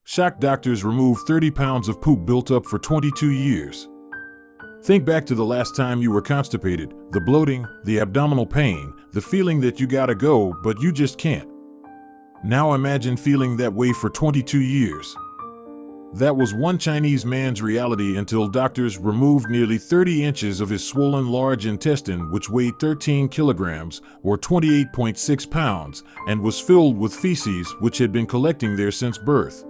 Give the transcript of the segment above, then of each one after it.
Shock doctors remove 30 pounds of poop built up for 22 years. Think back to the last time you were constipated, the bloating, the abdominal pain, the feeling that you gotta go but you just can't. Now imagine feeling that way for 22 years. That was one Chinese man's reality until doctors removed nearly 30 inches of his swollen large intestine, which weighed 13 kilograms or 28.6 pounds and was filled with feces which had been collecting there since birth.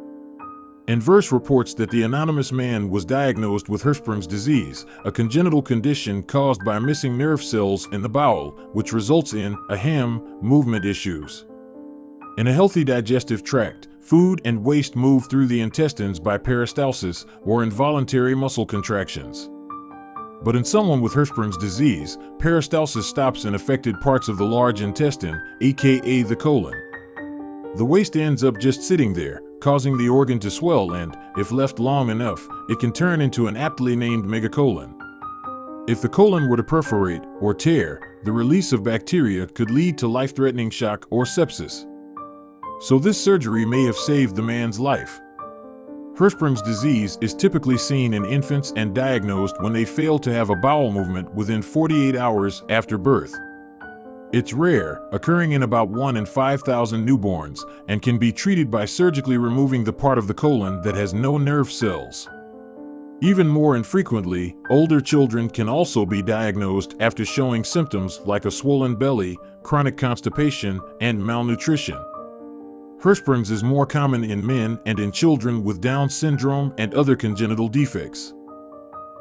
And Verse reports that the anonymous man was diagnosed with Hirschsprung's disease, a congenital condition caused by missing nerve cells in the bowel, which results in movement issues. In a healthy digestive tract, food and waste move through the intestines by peristalsis or involuntary muscle contractions. But in someone with Hirschsprung's disease, peristalsis stops in affected parts of the large intestine, aka the colon. The waste ends up just sitting there, causing the organ to swell and, if left long enough, it can turn into an aptly named megacolon. If the colon were to perforate or tear, the release of bacteria could lead to life-threatening shock or sepsis. So this surgery may have saved the man's life. Hirschsprung's disease is typically seen in infants and diagnosed when they fail to have a bowel movement within 48 hours after birth. It's rare, occurring in about 1 in 5,000 newborns, and can be treated by surgically removing the part of the colon that has no nerve cells. Even more infrequently, older children can also be diagnosed after showing symptoms like a swollen belly, chronic constipation, and malnutrition. Hirschsprung's is more common in men and in children with Down syndrome and other congenital defects.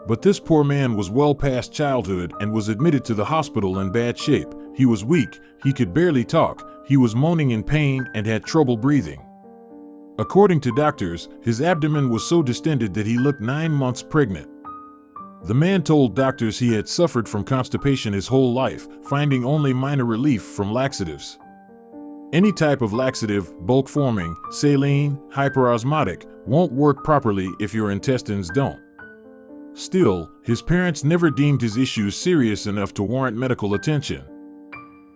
But this poor man was well past childhood and was admitted to the hospital in bad shape. He was weak, he could barely talk, he was moaning in pain and had trouble breathing. According to doctors, his abdomen was so distended that he looked 9 months pregnant. The man told doctors he had suffered from constipation his whole life, finding only minor relief from laxatives. Any type of laxative, bulk forming, saline, hyperosmotic, won't work properly if your intestines don't. Still, his parents never deemed his issues serious enough to warrant medical attention.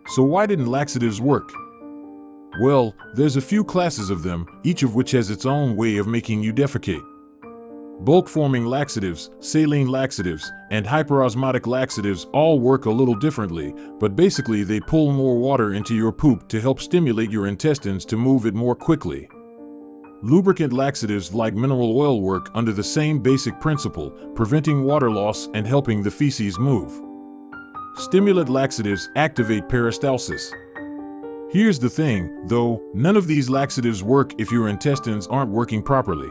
So why didn't laxatives work? Well, there's a few classes of them, each of which has its own way of making you defecate. Bulk-forming laxatives, saline laxatives, and hyperosmotic laxatives all work a little differently, but basically they pull more water into your poop to help stimulate your intestines to move it more quickly. Lubricant laxatives like mineral oil work under the same basic principle, preventing water loss and helping the feces move. Stimulant laxatives activate peristalsis. Here's the thing, though, none of these laxatives work if your intestines aren't working properly.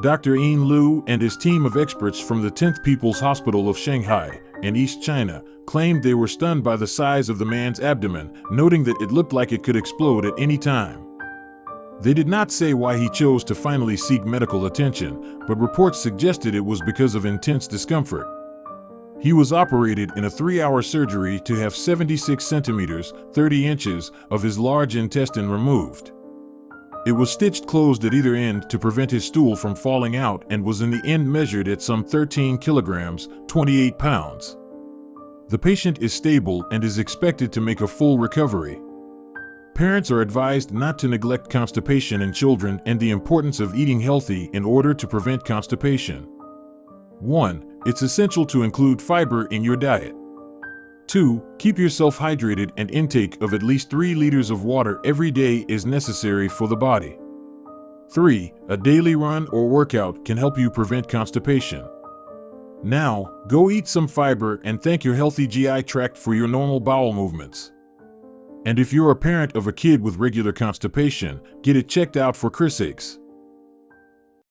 Dr. Yin Liu and his team of experts from the 10th People's Hospital of Shanghai in East China claimed they were stunned by the size of the man's abdomen, noting that it looked like it could explode at any time. They did not say why he chose to finally seek medical attention, but reports suggested it was because of intense discomfort. He was operated in a 3-hour surgery to have 76 centimeters, 30 inches, of his large intestine removed. It was stitched closed at either end to prevent his stool from falling out and was in the end measured at some 13 kilograms, 28 pounds. The patient is stable and is expected to make a full recovery. Parents are advised not to neglect constipation in children and the importance of eating healthy in order to prevent constipation. 1. It's essential to include fiber in your diet. 2. Keep yourself hydrated, and intake of at least 3 liters of water every day is necessary for the body. 3. A daily run or workout can help you prevent constipation. Now, go eat some fiber and thank your healthy GI tract for your normal bowel movements. And if you're a parent of a kid with regular constipation, get it checked out for crisaches.